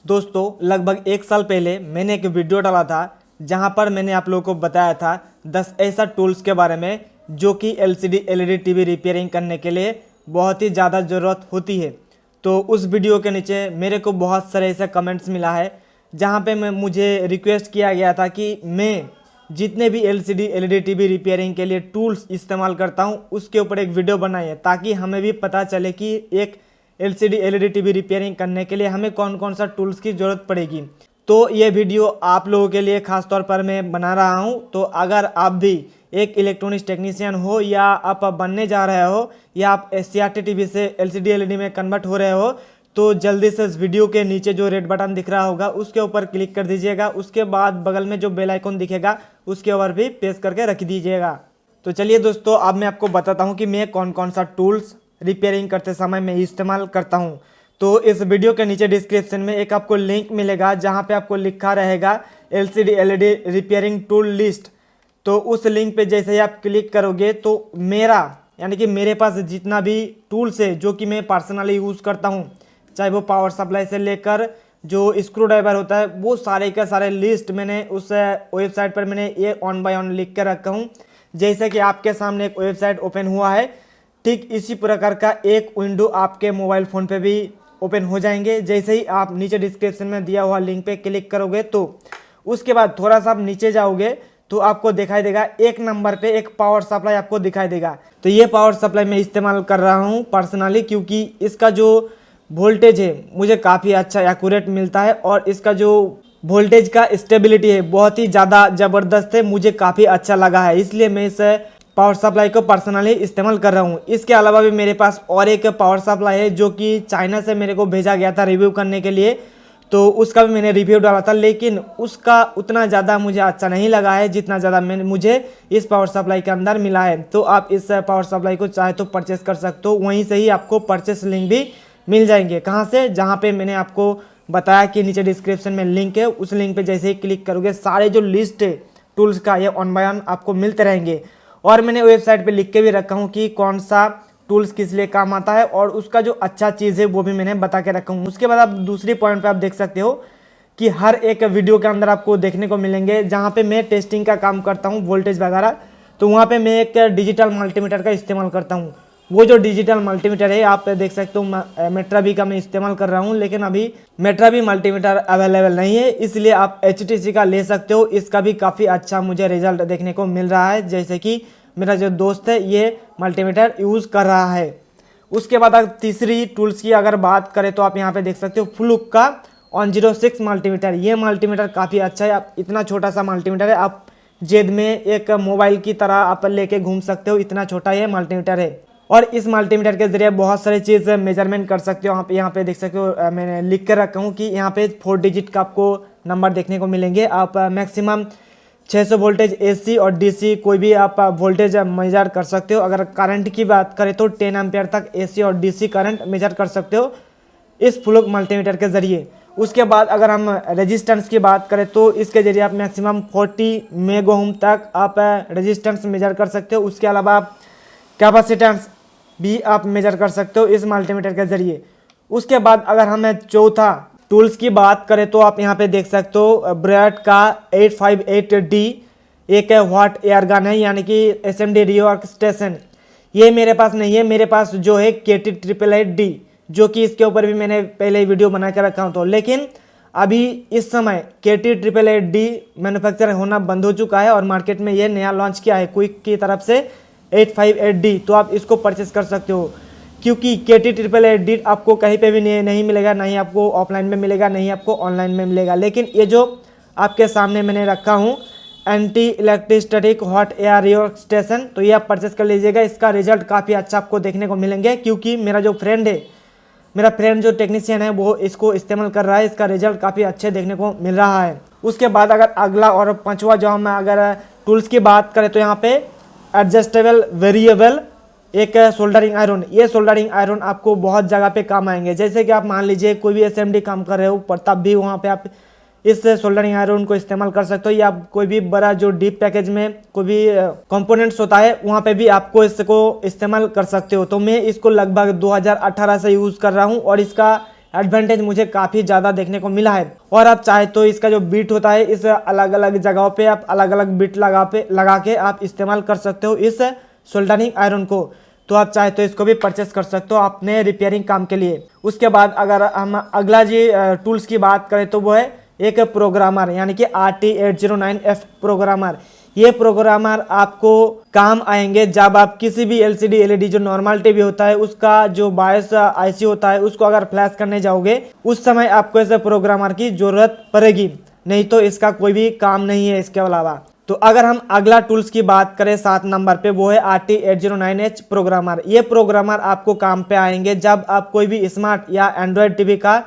दोस्तों लगभग एक साल पहले मैंने एक वीडियो डाला था जहां पर मैंने आप लोगों को बताया था 10 ऐसा टूल्स के बारे में जो कि एलसीडी एलईडी टीवी रिपेयरिंग करने के लिए बहुत ही ज़्यादा ज़रूरत होती है। तो उस वीडियो के नीचे मेरे को बहुत सारे ऐसे कमेंट्स मिला है जहां पे मुझे रिक्वेस्ट किया गया था कि मैं जितने भी एलसीडी एलईडी टीवी रिपेयरिंग के लिए टूल्स इस्तेमाल करता हूं उसके ऊपर एक वीडियो बनाइए ताकि हमें भी पता चले कि एक एलसीडी एलईडी टीवी रिपेयरिंग करने के लिए हमें कौन कौन सा टूल्स की ज़रूरत पड़ेगी। तो ये वीडियो आप लोगों के लिए खास तौर पर मैं बना रहा हूँ। तो अगर आप भी एक इलेक्ट्रॉनिक्स टेक्नीशियन हो या आप बनने जा रहे हो या आप सीआरटी टीवी से एलसीडी एलईडी में कन्वर्ट हो रहे हो तो जल्दी से इस वीडियो के नीचे जो रेड बटन दिख रहा होगा उसके ऊपर क्लिक कर दीजिएगा। उसके बाद बगल में जो बेल आइकन दिखेगा उसके ऊपर भी प्रेस करके रख दीजिएगा। तो चलिए दोस्तों, अब मैं आपको बताता हूँ कि मैं कौन कौन सा टूल्स रिपेयरिंग करते समय मैं इस्तेमाल करता हूँ। तो इस वीडियो के नीचे डिस्क्रिप्शन में एक आपको लिंक मिलेगा जहाँ पे आपको लिखा रहेगा LCD LED repairing tool list. तो उस लिंक पे जैसे ही आप क्लिक करोगे तो मेरा यानी कि मेरे पास जितना भी टूल्स है जो कि मैं पर्सनली यूज़ करता हूँ, चाहे वो पावर सप्लाई से लेकर जो स्क्रू ड्राइवर होता है, वो सारे के सारे लिस्ट मैंने उस वेबसाइट पर मैंने ये ऑन बाय ऑन लिख कर रखा हूँ। जैसे कि आपके सामने एक वेबसाइट ओपन हुआ है, ठीक इसी प्रकार का एक विंडो आपके मोबाइल फ़ोन पे भी ओपन हो जाएंगे। जैसे ही आप नीचे डिस्क्रिप्शन में दिया हुआ लिंक पे क्लिक करोगे तो उसके बाद थोड़ा सा आप नीचे जाओगे तो आपको दिखाई देगा एक नंबर पे एक पावर सप्लाई आपको दिखाई देगा। तो ये पावर सप्लाई मैं इस्तेमाल कर रहा हूँ पर्सनली, क्योंकि इसका जो वोल्टेज है मुझे काफ़ी अच्छा एक्यूरेट मिलता है और इसका जो वोल्टेज का स्टेबिलिटी है बहुत ही ज़्यादा ज़बरदस्त है, मुझे काफ़ी अच्छा लगा है, इसलिए मैं इस पावर सप्लाई को पर्सनली इस्तेमाल कर रहा हूँ। इसके अलावा भी मेरे पास और एक पावर सप्लाई है जो कि चाइना से मेरे को भेजा गया था रिव्यू करने के लिए। तो उसका भी मैंने रिव्यू डाला था, लेकिन उसका उतना ज़्यादा मुझे अच्छा नहीं लगा है जितना ज़्यादा मुझे इस पावर सप्लाई के अंदर मिला है। तो आप इस पावर सप्लाई को चाहे तो परचेस कर सकते हो, वहीं से ही आपको परचेस लिंक भी मिल जाएंगे। कहाँ से? जहाँ पे मैंने आपको बताया कि नीचे डिस्क्रिप्शन में लिंक है, उस लिंक पे जैसे ही क्लिक करोगे सारे जो लिस्ट है टूल्स का ये ऑन बाय ऑन आपको मिलते रहेंगे। और मैंने वेबसाइट पे लिख के भी रखा हूँ कि कौन सा टूल्स किस लिए काम आता है और उसका जो अच्छा चीज़ है वो भी मैंने बता के रखा हूँ। उसके बाद आप दूसरी पॉइंट पे आप देख सकते हो कि हर एक वीडियो के अंदर आपको देखने को मिलेंगे जहाँ पे मैं टेस्टिंग का काम करता हूँ वोल्टेज वगैरह, तो वहाँ पे मैं एक डिजिटल मल्टीमीटर का इस्तेमाल करता हूँ। वो जो डिजिटल मल्टीमीटर है आप देख सकते हो मेट्राबी का मैं इस्तेमाल कर रहा हूँ, लेकिन अभी मेट्राबी मल्टीमीटर अवेलेबल नहीं है, इसलिए आप एचटीसी का ले सकते हो। इसका भी काफ़ी अच्छा मुझे रिजल्ट देखने को मिल रहा है, जैसे कि मेरा जो दोस्त है ये मल्टीमीटर यूज़ कर रहा है। उसके बाद अगर तीसरी टूल्स की अगर बात करें तो आप यहाँ पे देख सकते हो फ्लूक का 106 मल्टीमीटर। ये मल्टीमीटर काफ़ी अच्छा है, आप इतना छोटा सा मल्टीमीटर है, आप जेब में एक मोबाइल की तरह आप लेके घूम सकते हो, इतना छोटा ये मल्टीमीटर है। और इस मल्टीमीटर के जरिए बहुत सारी चीज़ मेजरमेंट कर सकते हो। आप यहाँ पे देख सकते हो मैंने लिख कर रखा हूँ कि यहाँ पे 4 डिजिट का आपको नंबर देखने को मिलेंगे। आप मैक्सिमम 600 वोल्टेज एसी और डीसी कोई भी आप वोल्टेज मेजर कर सकते हो। अगर करंट की बात करें तो 10 एम्पियर तक एसी और डीसी करंट मेजर कर सकते हो इस फ्लूक मल्टीमीटर के ज़रिए। उसके बाद अगर हम रेजिस्टेंस की बात करें तो इसके ज़रिए आप मैक्सिमम 40 मेगा ओम तक आप रेजिस्टेंस मेजर कर सकते हो। उसके अलावा आप कैपेसिटेंस भी आप मेजर कर सकते हो इस मल्टीमीटर के ज़रिए। उसके बाद अगर हम चौथा टूल्स की बात करें तो आप यहाँ पे देख सकते हो ब्रेड का 858D एक वाट एयर गन है, यानी कि SMD रिवर्क स्टेशन। ये मेरे पास नहीं है, मेरे पास जो है KT888D, जो कि इसके ऊपर भी मैंने पहले वीडियो बना के रखा हूँ। तो लेकिन अभी इस समय KT888D मैन्युफैक्चर होना बंद हो चुका है और मार्केट में ये नया लॉन्च किया है क्विक की तरफ से 858D। तो आप इसको परचेस कर सकते हो, क्योंकि KT888D आपको कहीं पे भी नहीं मिलेगा, नहीं आपको ऑफलाइन में मिलेगा, नहीं आपको ऑनलाइन में मिलेगा। लेकिन ये जो आपके सामने मैंने रखा हूँ anti electrostatic hot air rework station, तो ये आप परचेस कर लीजिएगा। इसका रिजल्ट काफ़ी अच्छा आपको देखने को मिलेंगे, क्योंकि मेरा जो फ्रेंड है, मेरा फ्रेंड जो टेक्नीशियन है वो इसको इस्तेमाल कर रहा है, इसका रिजल्ट काफ़ी अच्छे देखने को मिल रहा है। उसके बाद अगर अगला और पाँचवा जो हम अगर टूल्स की बात करें तो यहाँ पे एडजस्टेबल वेरिएबल एक सोल्डरिंग आयरन। ये सोल्डरिंग आयरन आपको बहुत जगह पे काम आएंगे। जैसे कि आप मान लीजिए कोई भी एसएमडी काम कर रहे हो पर तब भी वहाँ पे आप इस सोल्डरिंग आयरन को इस्तेमाल कर सकते हो, या कोई भी बड़ा जो डीप पैकेज में कोई भी कंपोनेंट्स होता है वहाँ पे भी आपको इसको इस्तेमाल कर सकते हो। तो मैं इसको लगभग 2018 से यूज़ कर रहा हूँ और इसका एडवांटेज मुझे काफ़ी ज़्यादा देखने को मिला है। और आप चाहे तो इसका जो बीट होता है इस अलग अलग जगहों पे आप अलग अलग बीट लगा के आप इस्तेमाल कर सकते हो इस सोल्डरिंग आयरन को। तो आप चाहे तो इसको भी परचेस कर सकते हो अपने रिपेयरिंग काम के लिए। उसके बाद अगर हम अगला जी टूल्स की बात करें तो वो है एक प्रोग्रामर, यानी कि RT809F प्रोग्रामर। ये प्रोग्रामर आपको काम आएंगे जब आप किसी भी LCD LED जो नॉर्मल टीवी होता है उसका जो बायस IC होता है उसको अगर फ्लैश करने जाओगे उस समय आपको ऐसे प्रोग्रामर की जरूरत पड़ेगी, नहीं तो इसका कोई भी काम नहीं है इसके अलावा। तो अगर हम अगला टूल्स की बात करें 7 नंबर पे वो है RT809H प्रोग्रामर। ये प्रोग्रामर आपको काम पे आएंगे जब आप कोई भी स्मार्ट या एंड्रॉयड टीवी का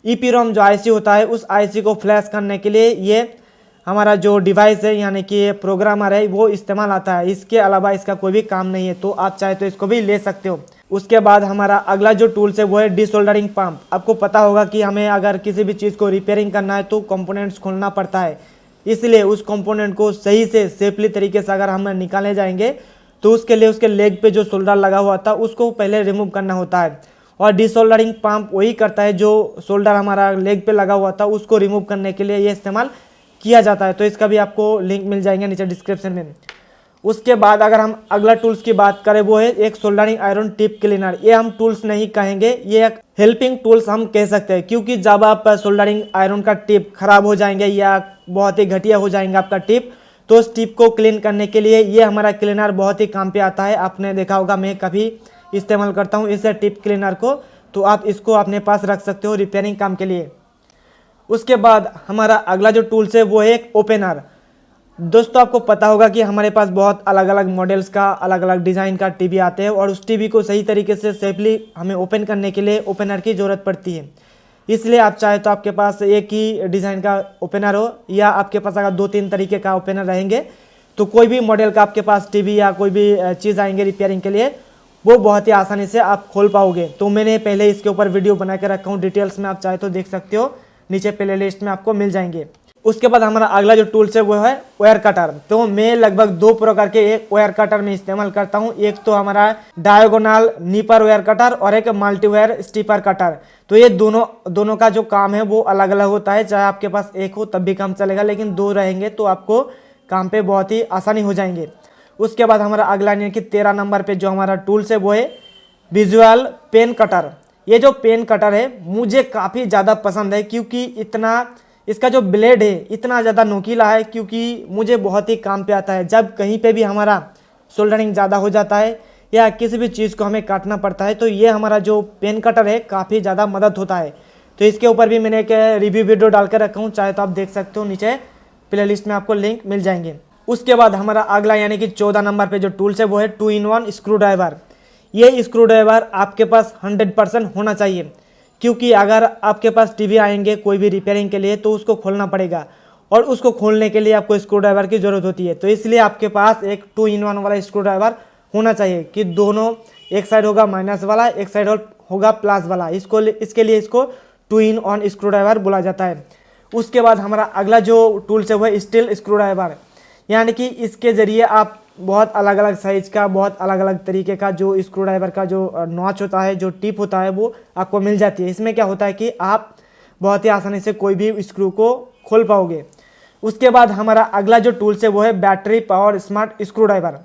EPROM जो IC होता है उस IC को फ्लैश करने के लिए ये हमारा जो डिवाइस है यानी कि प्रोग्रामर है वो इस्तेमाल आता है। इसके अलावा इसका कोई भी काम नहीं है, तो आप चाहे तो इसको भी ले सकते हो। उसके बाद हमारा अगला जो टूल्स है वो है डिसोल्डरिंग पंप। आपको पता होगा कि हमें अगर किसी भी चीज़ को रिपेयरिंग करना है तो कंपोनेंट्स खोलना पड़ता है, इसलिए उस कंपोनेंट को सही से सेफली तरीके से अगर हम निकालने जाएंगे तो उसके लिए उसके लेग पे जो सोल्डर लगा हुआ था उसको पहले रिमूव करना होता है। और डिसोल्डरिंग पंप वही करता है, जो सोल्डर हमारा लेग पे लगा हुआ था उसको रिमूव करने के लिए ये इस्तेमाल किया जाता है। तो इसका भी आपको लिंक मिल जाएंगे नीचे डिस्क्रिप्शन में। उसके बाद अगर हम अगला टूल्स की बात करें वो है एक सोल्डरिंग आयरन टिप क्लीनर। ये हम टूल्स नहीं कहेंगे, ये एक हेल्पिंग टूल्स हम कह सकते हैं, क्योंकि जब आप सोल्डरिंग आयरन का टिप खराब हो जाएंगे या बहुत ही घटिया हो जाएंगे आपका टिप, तो उस टिप को क्लीन करने के लिए ये हमारा क्लीनर बहुत ही काम पे आता है। आपने देखा होगा, मैं कभी इस्तेमाल करता हूँ इस टिप क्लीनर को, तो आप इसको अपने पास रख सकते हो रिपेयरिंग काम के लिए। उसके बाद हमारा अगला जो टूल्स है वो है एक ओपनर। दोस्तों आपको पता होगा कि हमारे पास बहुत अलग अलग मॉडल्स का अलग अलग डिज़ाइन का टीवी आते हैं और उस टीवी को सही तरीके से सेफली हमें ओपन करने के लिए ओपनर की ज़रूरत पड़ती है। इसलिए आप चाहे तो आपके पास एक ही डिज़ाइन का ओपनर हो या आपके पास अगर 2-3 तरीके का ओपनर रहेंगे तो कोई भी मॉडल का आपके पास टीवी या कोई भी चीज़ आएंगे रिपेयरिंग के लिए वो बहुत ही आसानी से आप खोल पाओगे। तो मैंने पहले इसके ऊपर वीडियो बना के रखा हूँ डिटेल्स में, आप चाहे तो देख सकते हो, नीचे प्ले लिस्ट में आपको मिल जाएंगे। उसके बाद हमारा अगला जो टूल्स है वो है वायर कटर। तो मैं लगभग 2 प्रकार के एक वायर कटर में इस्तेमाल करता हूँ। एक तो हमारा डायगोनल नीपर वायर कटर और एक मल्टी वायर स्टीपर कटर। तो ये दोनों का जो काम है वो अलग अलग होता है, चाहे आपके पास एक हो तब भी काम चलेगा, लेकिन 2 रहेंगे तो आपको काम पे बहुत ही आसानी हो जाएंगे। उसके बाद हमारा अगला यानी कि 13 नंबर पे जो हमारा टूल्स है वो है विजुअल पेन कटर। ये जो पेन कटर है मुझे काफ़ी ज़्यादा पसंद है, क्योंकि इसका जो ब्लेड है इतना ज़्यादा नोकीला है, क्योंकि मुझे बहुत ही काम पे आता है। जब कहीं पे भी हमारा सोल्डरिंग ज़्यादा हो जाता है या किसी भी चीज़ को हमें काटना पड़ता है तो ये हमारा जो पेन कटर है काफ़ी ज़्यादा मदद होता है। तो इसके ऊपर भी मैंने एक रिव्यू वीडियो डाल कर रखा हूँ, चाहे तो आप देख सकते हो, नीचे प्ले लिस्ट में आपको लिंक मिल जाएंगे। उसके बाद हमारा अगला यानी कि 14 नंबर पे जो टूल्स है वो है 2-in-1 स्क्रू ड्राइवर। ये स्क्रू ड्राइवर आपके पास 100% होना चाहिए, क्योंकि अगर आपके पास टीवी आएंगे कोई भी रिपेयरिंग के लिए तो उसको खोलना पड़ेगा और उसको खोलने के लिए आपको स्क्रू ड्राइवर की ज़रूरत होती है। तो इसलिए आपके पास एक 2-in-1 वाला स्क्रू ड्राइवर होना चाहिए कि दोनों, एक साइड होगा माइनस वाला, एक साइड होगा प्लस वाला। इसके लिए इसको 2-in-1 स्क्रू ड्राइवर बोला जाता है। उसके बाद हमारा अगला जो टूल्स है वो है स्टील स्क्रू ड्राइवर, यानी कि इसके ज़रिए आप बहुत अलग अलग साइज का, बहुत अलग अलग तरीके का जो स्क्रू ड्राइवर का जो नॉच होता है, जो टिप होता है, वो आपको मिल जाती है। इसमें क्या होता है कि आप बहुत ही आसानी से कोई भी स्क्रू को खोल पाओगे। उसके बाद हमारा अगला जो टूल्स है वो है battery power smart screw driver.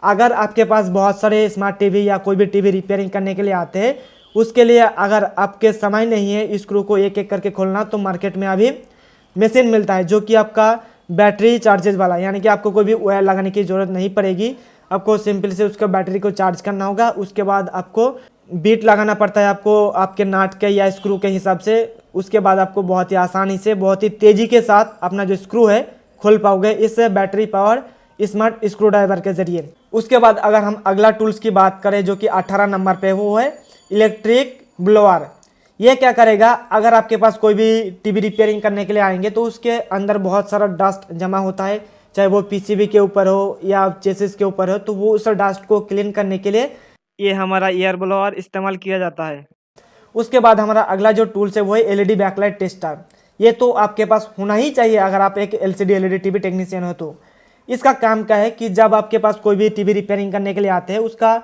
अगर आपके पास बहुत सारे स्मार्ट टीवी या कोई भी टीवी रिपेयरिंग करने के लिए आते हैं, उसके लिए अगर आपके समय नहीं है स्क्रू को एक एक करके खोलना, तो मार्केट में अभी मशीन मिलता है जो कि आपका बैटरी चार्जेस वाला, यानी कि आपको कोई भी वायर लगाने की ज़रूरत नहीं पड़ेगी। आपको सिंपल से उसका बैटरी को चार्ज करना होगा, उसके बाद आपको बीट लगाना पड़ता है आपको आपके नाट के या स्क्रू के हिसाब से। उसके बाद आपको बहुत ही आसानी से, बहुत ही तेज़ी के साथ अपना जो स्क्रू है खोल पाओगे इस battery power smart screw driver के ज़रिए। उसके बाद अगर हम अगला टूल्स की बात करें जो कि 18 नंबर पे, वो है इलेक्ट्रिक ब्लोअर। ये क्या करेगा, अगर आपके पास कोई भी टीवी रिपेयरिंग करने के लिए आएंगे तो उसके अंदर बहुत सारा डस्ट जमा होता है, चाहे वो पीसीबी के ऊपर हो या चेसिस के ऊपर हो, तो वो उस डस्ट को क्लीन करने के लिए ये हमारा एयर ब्लोअर इस्तेमाल किया जाता है। उसके बाद हमारा अगला जो टूल्स है वो है एलईडी बैकलाइट टेस्टर। ये तो आपके पास होना ही चाहिए अगर आप एक एलसीडी एलईडी टीवी टेक्नीशियन हो। तो इसका काम क्या है कि जब आपके पास कोई भी टीवी रिपेयरिंग करने के लिए आते हैं, उसका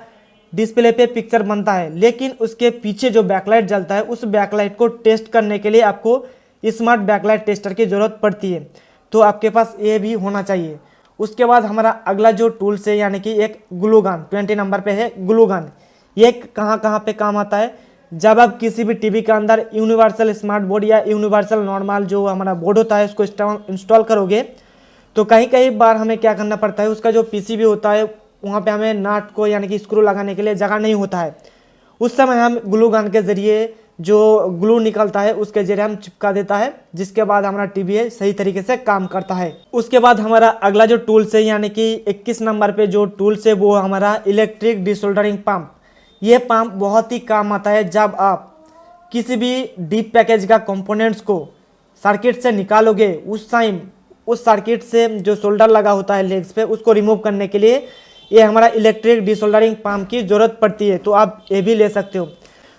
डिस्प्ले पे पिक्चर बनता है, लेकिन उसके पीछे जो बैकलाइट जलता है उस बैकलाइट को टेस्ट करने के लिए आपको स्मार्ट बैकलाइट टेस्टर की ज़रूरत पड़ती है। तो आपके पास ये भी होना चाहिए। उसके बाद हमारा अगला जो टूल्स है यानी कि एक ग्लू गन, 20 नंबर पे है ग्लू गन। ये कहाँ कहाँ पे काम आता है, जब आप किसी भी टीवी के अंदर यूनिवर्सल स्मार्ट बोर्ड या यूनिवर्सल नॉर्मल जो हमारा बोर्ड होता है उसको इंस्टॉल करोगे तो कहीं कहीं बार हमें क्या करना पड़ता है, उसका जो पीसीबी होता है वहाँ पे हमें नट को यानी कि स्क्रू लगाने के लिए जगह नहीं होता है। उस समय हम ग्लू गन के ज़रिए जो ग्लू निकलता है उसके जरिए हम चिपका देता है, जिसके बाद हमारा टीवी है सही तरीके से काम करता है। उसके बाद हमारा अगला जो टूल्स है यानी कि 21 नंबर पे जो टूल्स है वो हमारा इलेक्ट्रिक डिसोल्डरिंग पंप। ये पंप बहुत ही काम आता है जब आप किसी भी डीप पैकेज का कंपोनेंट्स को सर्किट से निकालोगे, उस टाइम उस सर्किट से जो सोल्डर लगा होता है लेग्स पे उसको रिमूव करने के लिए ये हमारा इलेक्ट्रिक डिसोल्डरिंग पंप की ज़रूरत पड़ती है। तो आप ये भी ले सकते हो।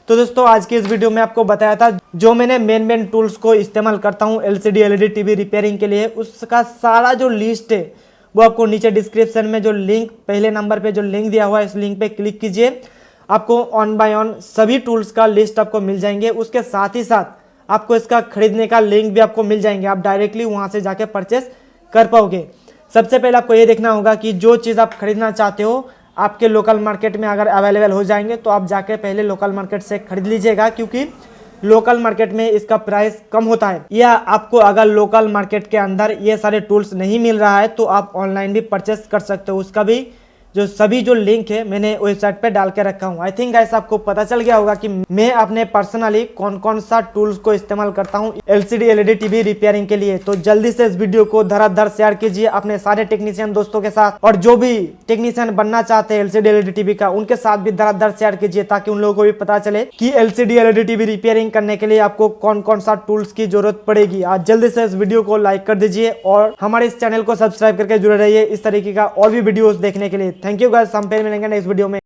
तो दोस्तों आज की इस वीडियो में आपको बताया था जो मैंने मेन टूल्स को इस्तेमाल करता हूँ एलसीडी एलईडी टीवी रिपेयरिंग के लिए, उसका सारा जो लिस्ट है वो आपको नीचे डिस्क्रिप्शन में जो लिंक पहले नंबर पे जो लिंक दिया हुआ है इस लिंक पे क्लिक कीजिए। आपको ऑन बाय ऑन सभी टूल्स का लिस्ट आपको मिल जाएंगे। उसके साथ ही साथ आपको इसका खरीदने का लिंक भी आपको मिल जाएंगे, आप डायरेक्टली वहाँ से जाके परचेस कर पाओगे। सबसे पहले आपको ये देखना होगा कि जो चीज़ आप खरीदना चाहते हो आपके लोकल मार्केट में अगर अवेलेबल हो जाएंगे तो आप जाके पहले लोकल मार्केट से खरीद लीजिएगा, क्योंकि लोकल मार्केट में इसका प्राइस कम होता है। या आपको अगर लोकल मार्केट के अंदर ये सारे टूल्स नहीं मिल रहा है तो आप ऑनलाइन भी परचेस कर सकते हो। उसका भी जो सभी जो लिंक है मैंने वेबसाइट पे डाल के रखा हूँ। आई थिंक ऐसा आपको पता चल गया होगा कि मैं अपने पर्सनली कौन कौन सा टूल्स को इस्तेमाल करता हूँ एलसीडी एलईडी टीवी रिपेयरिंग के लिए। तो जल्दी से इस वीडियो को धड़ाधड़ शेयर कीजिए अपने सारे टेक्नीशियन दोस्तों के साथ, और जो भी टेक्नीशियन बनना चाहते हैं एलसीडी एलईडी टीवी का उनके साथ भी धड़ाधड़ शेयर कीजिए, ताकि उन लोगों को भी पता चले कि एलसीडी एलईडी टीवी रिपेयरिंग करने के लिए आपको कौन कौन सा टूल्स की जरूरत पड़ेगी। आज जल्दी से इस वीडियो को लाइक कर दीजिए और हमारे इस चैनल को सब्सक्राइब करके जुड़े रहिए इस तरीके का और भी वीडियोस देखने के लिए। थैंक यू गाइस, हम फिर मिलेंगे नेक्स्ट वीडियो में।